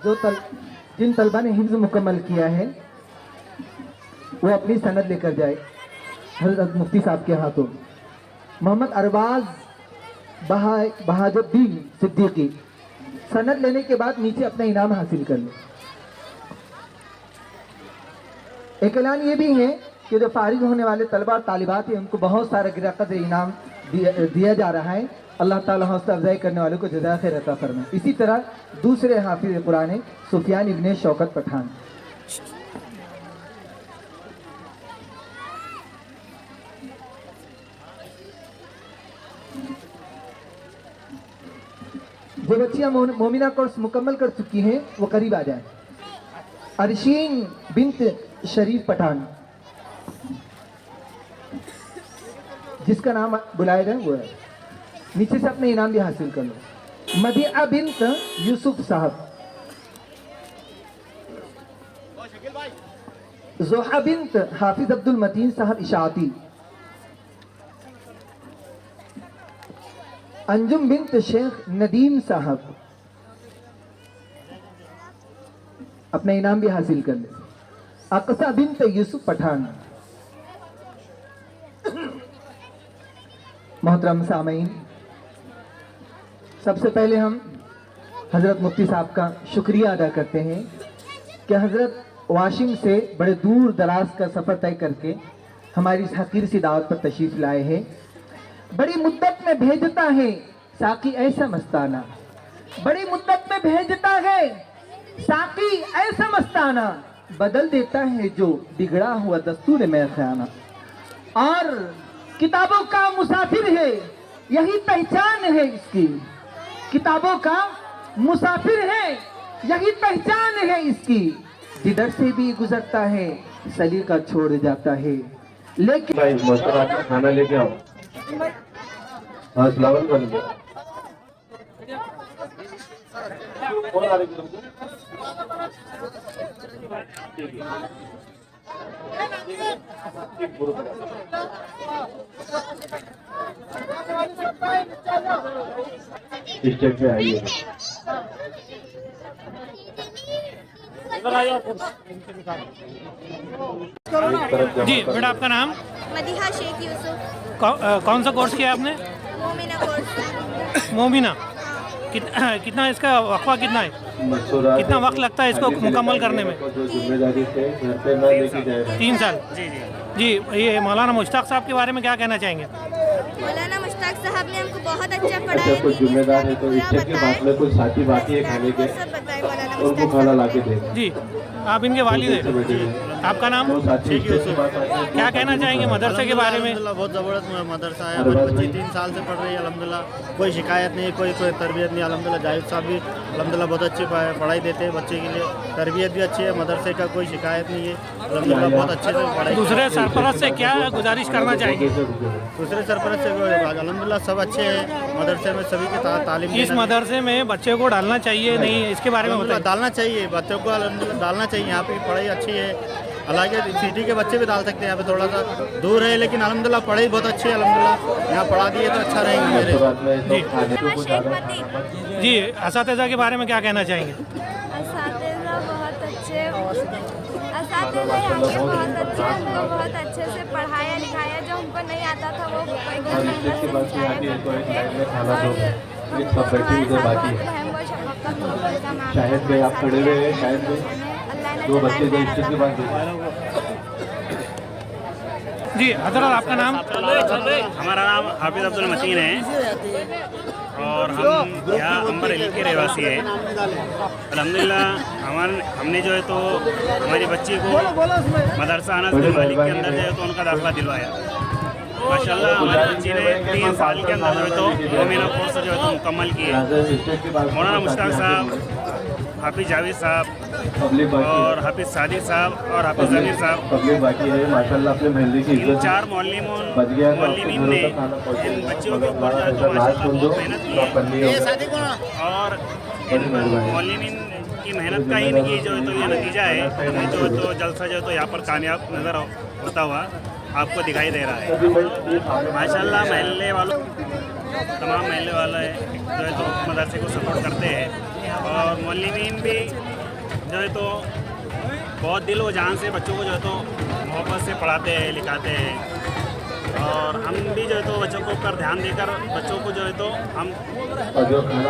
जिन तलबा ने हिफ्ज़ मुकम्मल किया है वो अपनी सनद लेकर जाए हज़रत मुफ्ती साहब के हाथों। मोहम्मद अरबाज बहाजुद्दीन सिद्दीकी सनद लेने के बाद नीचे अपना इनाम हासिल कर ले। एक ऐलान ये भी है कि जो फारिग होने वाले तलबा और तालिबात हैं उनको बहुत सारा गिराकत इनाम दिया जा रहा है। अल्लाह ताला हौसला अफजाई करने वालों को जज़ा खैर अता फरमाए। इसी तरह दूसरे हाफिज़ कुरान है सुफियान इब्ने शौकत पठान। जो बच्चियां मोमिना कोर्स मुकम्मल कर चुकी हैं वो करीब आ जाए। अरशीन बिन्त शरीफ पठान, जिसका नाम बुलाया गया वो है, नीचे से अपने इनाम भी हासिल कर लो। मदिया बिन्त यूसुफ साहब, जोहा बिन्त हाफिज अब्दुल मतीन साहब इशाती, अंजुम बिन्त शेख नदीम साहब, अपना इनाम भी हासिल कर ले। अक्सा बिन्त यूसुफ पठान। मोहतरम सामईन, सबसे पहले हम हज़रत मुफ्ती साहब का शुक्रिया अदा करते हैं कि हज़रत वाशिम से बड़े दूर दराज का सफ़र तय करके हमारी इस हकीर सी दावत पर तशरीफ़ लाए हैं। बड़ी मुद्दत में भेजता है साकी ऐसा मस्ताना, बड़ी मुद्दत में भेजता है साकी ऐसा मस्ताना, बदल देता है जो बिगड़ा हुआ दस्तूर में खाना। और किताबों का मुसाफिर है यही पहचान है इसकी, किताबों का मुसाफिर है यही पहचान है इसकी, जिधर से भी गुजरता है सलीका छोड़ जाता है। लेकिन खाना लेके आओ। हाँ, सलाम कर दो। कौन आ रही है? स्टेज पे आइए। जी बेटा, आपका नाम? मदीहा शेख यूसुफ। कौन सा कोर्स किया आपने? मोमिना कोर्स। मोमिना। कितना इसका वक्फा कितना है? कितना वक्त लगता है इसको मुकम्मल करने में? 3 साल। जी, ये मौलाना मुश्ताक साहब के बारे में क्या कहना चाहेंगे? मौलाना मुश्ताक साहब ने हमको बहुत अच्छा पढ़ाया। कुछ जिम्मेदार है तो इस के बाद में कुछ साथी बाकी है खाने के, उनको खाना ला के दे। जी, आप इनके वालिद हैं। आपका नाम? क्या कहना चाहेंगे मदरसे के बारे में? बहुत ज़बरदस्त मदरसा है। हमारी बच्ची 3 साल से पढ़ रही है अल्हम्दुलिल्लाह, कोई शिकायत नहीं, कोई तरबियत नहीं अल्हम्दुलिल्लाह। जाहिद साहब भी अल्हम्दुलिल्लाह बहुत अच्छी पढ़ाई देते हैं बच्चे के लिए, तरबियत भी अच्छी है, मदरसे का कोई शिकायत नहीं है अल्हम्दुलिल्लाह, बहुत अच्छे से पढ़ाई। दूसरे सरपरस्त से क्या गुजारिश करना चाहेंगे? दूसरे सरपरस्त से अल्हम्दुलिल्लाह सब अच्छे हैं मदरसे में, सभी के तालीम। इस मदरसे में बच्चे को डालना चाहिए नहीं, इसके बारे में बताइए। डालना चाहिए, बच्चों को अल्हम्दुलिल्लाह डालना चाहिए। यहाँ पे पढ़ाई अच्छी है, हालांकि सिटी के बच्चे भी डाल सकते हैं, यहाँ पे थोड़ा सा दूर है, लेकिन अल्हम्दुलिल्लाह पढ़ाई बहुत अच्छी है अल्हम्दुलिल्लाह। यहाँ पढ़ा दिए तो अच्छा रहेंगे मेरे। जी, असातिज़ा के बारे में क्या कहना चाहेंगे? असातिज़ा बहुत अच्छे, असातिज़ा यहाँ के बहुत अच्छे, हमको बहुत अच्छे से पढ़ाया लिखाया। जो हमको नहीं आता था वो शायद भाई आप खड़े हुए हैं, शायद दो बच्चे जो स्टेज के पास। जी हज़रत, आपका नाम? हमारा नाम हाफिज़ अब्दुल मतीन है और हम यहाँ अंबर हिल के रहवासी है। अल्हम्दुलिल्लाह हमने जो है तो हमारी बच्ची को मदरसा अनस बिन मालिक के अंदर जो है तो उनका दाखिला दिलवाया। माशाल्लाह हमारी बच्ची ने 3 साल के अंदर जो है तो मोमिना कोर्स जो है तो मुकम्मल किया। मौलाना मुश्ताक साहब, हाफिज जावेद साहब और हाफिज सादिक साहब और हाफिज जमीर साहब, पब्लिक बाकी है माशाल्लाह अपने महल्ले की इन 4 मौलिमीन ने इन बच्चों के ऊपर मेहनत की है और इन मौलिमीन की मेहनत का ही नहीं जो है तो ये नतीजा है जो है तो जलसा जो है तो यहाँ पर कामयाब नज़र होता हुआ आपको दिखाई दे रहा है। माशाल्लाह महल्ले वालों, तमाम महल्ले वाले जो है तो मदरसे को सपोर्ट करते हैं और मौलवीन भी जो है तो बहुत दिल व जान से बच्चों को जो है तो मोहब्बत से पढ़ाते हैं लिखाते हैं। और हम भी जो है तो बच्चों को ऊपर ध्यान देकर बच्चों को जो है तो हम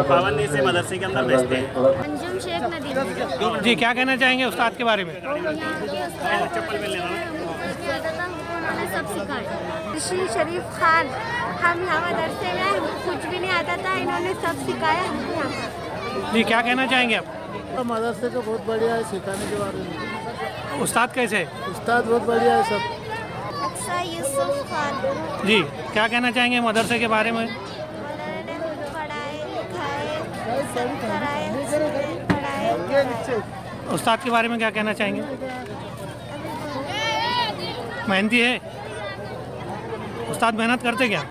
पाबंदी से मदरसे के अंदर भेजते हैं। अंजुम शेख नदीम। जी, क्या कहना चाहेंगे उस्ताद के बारे में? चप्पल में लेना उन्होंने सब सिखाया। ऋषि शरीफ खान, हम यहाँ मदरसे में हमको कुछ भी नहीं आता था, इन्होंने सब सिखाया हमको यहाँ पर। जी, क्या कहना चाहेंगे आप? तो मदरसे का बहुत बढ़िया है सिखाने के बारे में। उस्ताद कैसे है? उस्ताद बहुत बढ़िया है सब। अक्सा यूसुफ खान। जी, क्या कहना चाहेंगे मदरसे के बारे में? उन्होंने पढ़ाए लिखाए सब कराए पढ़ाए। उस्ताद के बारे में क्या कहना चाहेंगे? मेहनती है उस्ताद, मेहनत करते क्या?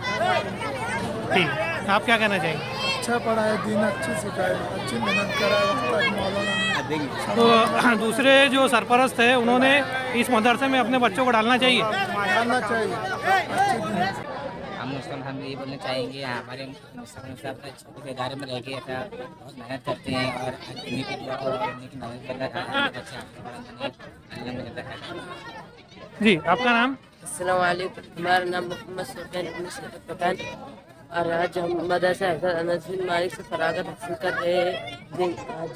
ठीक, आप क्या कहना चाहेंगे? अच्छा पढ़ाए, दिन अच्छी सिखाए, अच्छी मेहनत कराए मौलाना। तो दूसरे जो सरपरस्त है उन्होंने इस मदरसे में अपने बच्चों को डालना चाहिए। डालना चाहिए। अच्छी दिन हम ये बोलना चाहेंगे हमारे छोटे के इदारे में रह के ऐसा बहुत मेहनत करते हैं और जी, आपका नाम? अस्सलाम वालेकुम, हमारा नाम मोहम्मद सुल्तान और आज हम मदरसा हज़रत अनस बिन मालिक से फरागत हासिल कर रहे हैं,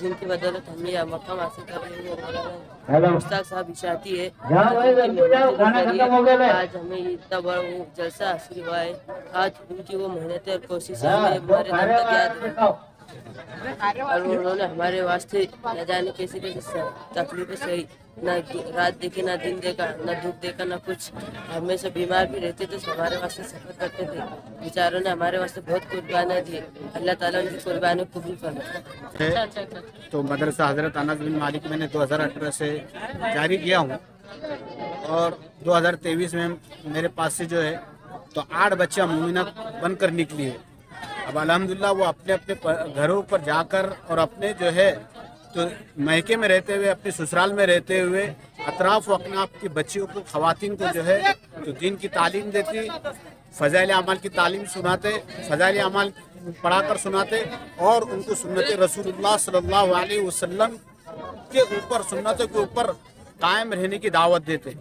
जिनकी बदौलत हम ये मकाम हासिल कर रहे हैं। मुश्ताक साहब इशाती है, आज हमें इतना बड़ा जलसा हासिल हुआ है। आज उनकी वो मेहनत और कोशिश हमें हमारे दम तक याद है और उन्होंने हमारे वास्ते न जाने कैसी कैसी तकलीफें सही, ना रात देखे ना दिन देखा, ना धूप देखा ना कुछ। हमेशा बीमार भी रहते थे, हमारे वास्ते सफर करते थे। बेचारों ने हमारे वास्ते बहुत कुर्बानियाँ दी, अल्लाह ताला उनकी कुर्बानियों को कबूल फरमाए। तो मदरसा हज़रत अनस बिन मालिक मैंने 2018 से जारी किया हूँ और 2023 में मेरे पास से जो है तो 8 बच्चियाँ मुमिना बनकर निकली है। अब अल्हम्दुलिल्लाह वो अपने अपने घरों पर जाकर और अपने जो है तो मैके में रहते हुए, अपने ससुराल में रहते हुए अतराफ व अकनाफ की बच्चियों को, ख़वातीन को जो है तो दीन की तालीम देती, फ़ज़ाइल अमाल की तालीम सुनाते, फ़ज़ाइल अमाल पढ़ाकर सुनाते और उनको सुन्नत रसूलुल्लाह सल्लल्लाहु अलैहि वसल्लम के ऊपर, सुन्नतों के ऊपर कायम रहने की दावत देते।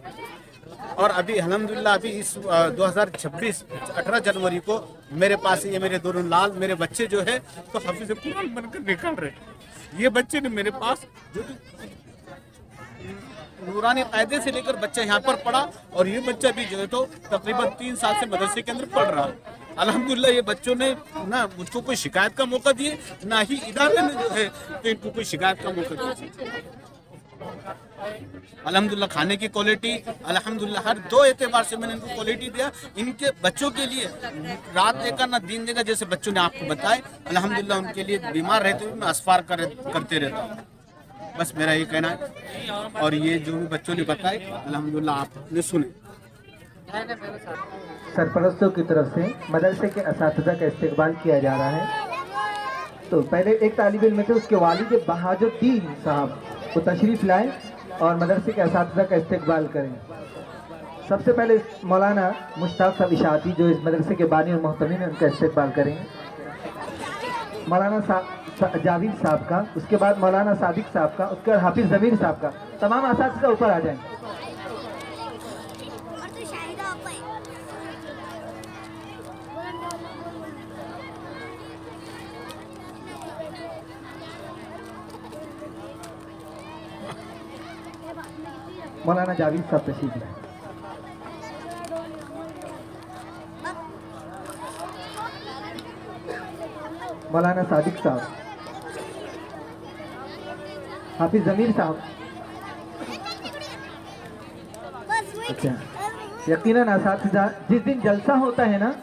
और अभी अल्हम्दुलिल्लाह अभी इस 2026 18 जनवरी को मेरे पास ये मेरे दोनों लाल मेरे बच्चे जो है तो हाफिज़ कुरान बनकर निकल रहे। ये बच्चे ने मेरे पास जो नूरानी कायदे से लेकर बच्चा यहाँ पर पढ़ा और ये बच्चा भी जो है तो तकरीबन 3 साल से मदरसे के अंदर पढ़ रहा है। अल्हम्दुलिल्लाह ये बच्चों ने ना मुझको कोई शिकायत का मौका दिए, ना ही इदारे ने जो है तो इनको कोई शिकायत का मौका दिया। अल्हम्दुलिल्लाह खाने की क्वालिटी, अल्हम्दुलिल्लाह हर 2 एतबार से मैंने इनको क्वालिटी दिया। इनके बच्चों के लिए रात देखा ना दिन देखा, जैसे बच्चों ने आपको बताए, अल्हम्दुलिल्लाह उनके लिए बीमार रहते हुए मैं अस्फार करते रहता हूँ। बस मेरा ये कहना है और ये जो भी बच्चों ने बताए अल्हम्दुलिल्लाह आपने सुने। सरपरस्तों की तरफ से मदरसे के असातिज़ा का इस्तेकबाल किया जा रहा है। तो पहले एक तालिब इल्म थे, उसके वालिद बहाजुद्दीन साहब वो तशरीफ़ लाए और मदरसे के असातिज़ा का इस्तेकबाल करें। सबसे पहले मौलाना मुश्ताक साहब इशाती जो इस मदरसे के बानी और मोहतमीन हैं उनका इस्तेकबाल करेंगे। मौलाना जावेद साहब का, उसके बाद मौलाना सादिक साहब का, उसके बाद हाफिज़ ज़मीर साहब का। तमाम असातिज़ा ऊपर आ जाएंगे। मौलाना जावेद साहब तशरीफ लाए। मौलाना सादिक साहब, हाफिज ज़मीर साहब। अच्छा, यकीनन असातिज़ा जिस दिन जलसा होता है ना,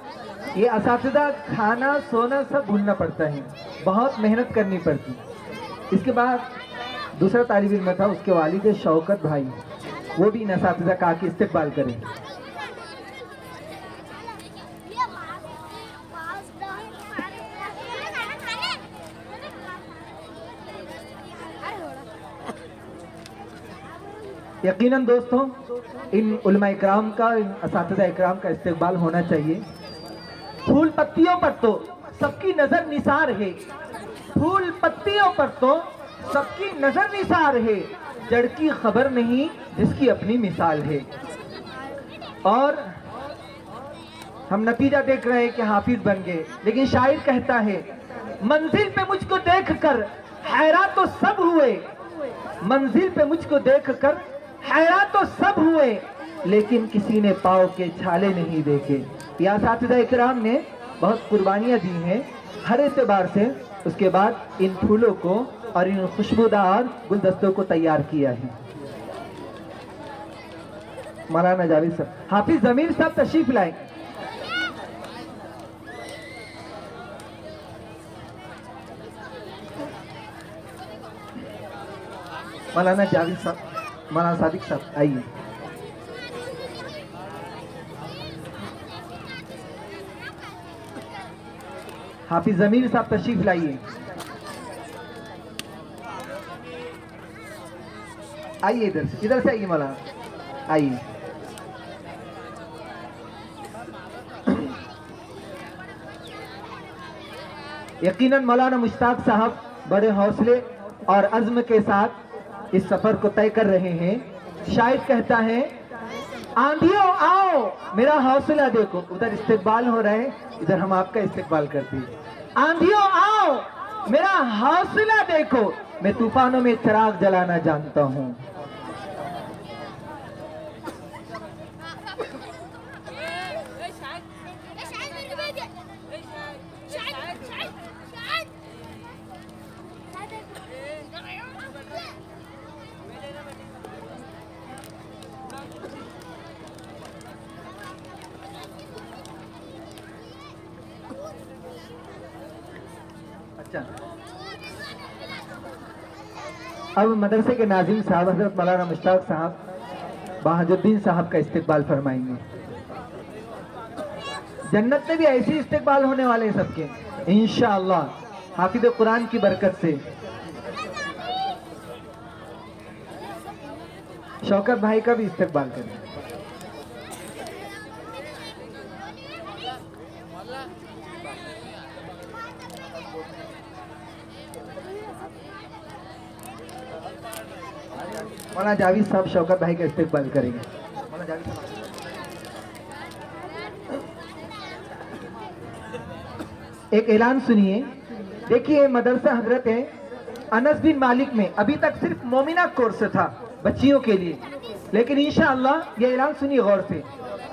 ये असातिज़ा खाना सोना सब भूलना पड़ता है, बहुत मेहनत करनी पड़ती। इसके बाद दूसरा तालिब इल्म था, उसके वालिद शौकत भाई, वो भी इन असातिज़ा का आके इस्तेकबाल करें। यकीनन दोस्तों इन उलमा इकराम का, इन असातिज़ा इकराम का इस्तेकबाल होना चाहिए। फूल पत्तियों पर तो सबकी नज़र निसार है, फूल पत्तियों पर तो सबकी नजर निसार है, जड़ की खबर नहीं जिसकी अपनी मिसाल है। और हम नतीजा देख रहे हैं कि हाफिज बन गए, लेकिन शायर कहता है मंजिल पे मुझको देखकर हैरान तो सब हुए, मंजिल पे मुझको देखकर हैरान तो सब हुए, लेकिन किसी ने पाँव के छाले नहीं देखे। या साथिदा इकराम ने बहुत कुर्बानियां दी हैं हर एतबार से, उसके बाद इन फूलों को और इन खुशबूदार गुलदस्तों को तैयार किया है। मौलाना जावेद साहब, हाफिज जमीर साहब तशरीफ लाए। मौलाना जावेद साहब, मौलाना सादिक साहब आइए। हाफिज जमीर साहब तशरीफ लाइए। आइए इधर से आइए मौलाना, आइए। यकीनन मौलाना मुश्ताक साहब बड़े हौसले और अज़्म के साथ इस सफर को तय कर रहे हैं। शायद कहता है आंधियों आओ मेरा हौसला देखो, उधर इस्तेकबाल हो रहा है, इधर हम आपका इस्तेकबाल करते हैं। आंधियों आओ मेरा हौसला देखो, मैं तूफानों में चिराग जलाना जानता हूँ। अच्छा, अब मदरसे के नाज़िम साहब हजरत मौलाना मुश्ताक साहब बहाजुद्दीन साहब का इस्तेकबाल फरमाएंगे। जन्नत में भी ऐसे इस्तेकबाल होने वाले हैं सबके इंशाअल्लाह हाफिज कुरान की बरकत से। शौकत भाई का भी इस्तेकबाल करें। मौलाना जावेद साहब शौकत भाई का इस्तेकबाल करेंगे। मौलाना जावेद साहब, एक ऐलान सुनिए। देखिए मदरसा हजरत है अनस बिन मालिक में अभी तक सिर्फ मोमिना कोर्स था बच्चियों के लिए, लेकिन इंशाअल्लाह ये ऐलान सुनिए गौर से,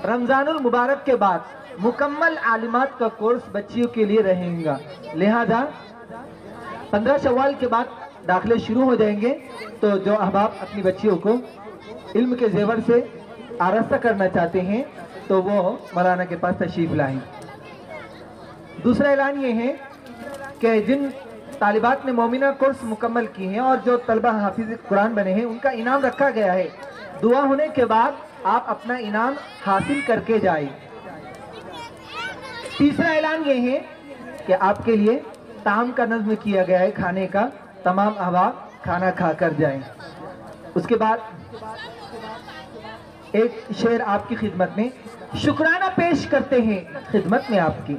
रमजानुल मुबारक के बाद मुकम्मल आलिमात का कोर्स बच्चियों के लिए रहेगा। लिहाजा 15 शव्वाल के बाद दाखिले शुरू हो जाएंगे, तो जो अहबाब अपनी बच्चियों को इल्म के जेवर से आरास्ता करना चाहते हैं तो वो मौलाना के पास तशरीफ लाएं। दूसरा ऐलान ये है कि जिन तालिबात ने मोमिना कोर्स मुकम्मल की हैं और जो तलबा हाफिज कुरान बने हैं उनका इनाम रखा गया है। दुआ होने के बाद आप अपना इनाम हासिल करके जाएं। तीसरा ऐलान ये है कि आपके लिए ताम का नज़्म किया गया है, खाने का, तमाम अहबाब खाना खा कर जाएं। उसके बाद एक शेर आपकी खिदमत में, शुक्राना पेश करते हैं खिदमत में आपकी,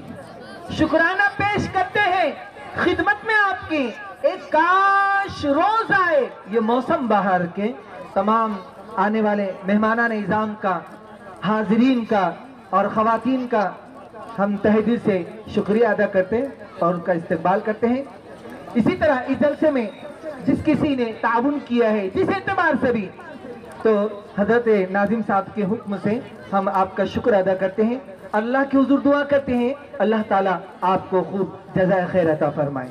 शुक्राना पेश करते हैं खिदमत में आपकी, एक काश रोज आए ये मौसम बहार के। तमाम आने वाले मेहमानान निज़ाम का, हाजिरीन का और ख़वातीन का हम तहे दिल से शुक्रिया अदा करते हैं और उनका इस्तकबाल करते हैं। इसी तरह इस जलसे में जिस किसी ने ताउन किया है जिस एतबार से भी, तो हजरत नाजिम साहब के हुक्म से हम आपका शुक्र अदा करते हैं। अल्लाह के हुजूर दुआ करते हैं अल्लाह ताला आपको खूब जज़ाए खैर अता फरमाए।